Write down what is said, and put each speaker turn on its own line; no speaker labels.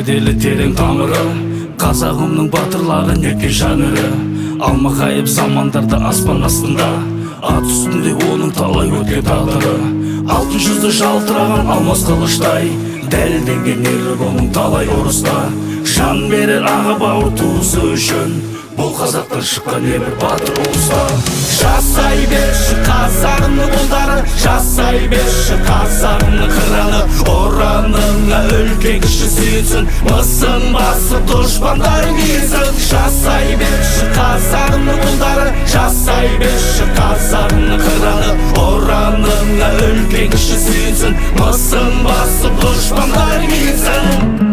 көделі терең тамыры, қазағымның батырлары неткен жаныры. Алмағайып замандарда аспан астында, ат үстінде оның талай өткен тағдыры. Алтын жүзді жалтыраған алмас қылыштай, дәлелденген ерлік оның талай ұрыста. Жан берер аға бауыр туысы үшін, бұл қазақтан шыққан небір батыр ұлыста. Жасай берші қазағымның ұлдары, жасай берші қазағымның қыраны. Ораныңа үлкен кіші сүйсін, мысын басып дұшпандарың езін. Жасай берші қазағымның ұлдары, жасай берші қазағымның қыраны. Ораныңа үлкен кіші сүйсін, мысын басып дұшпандарың езін.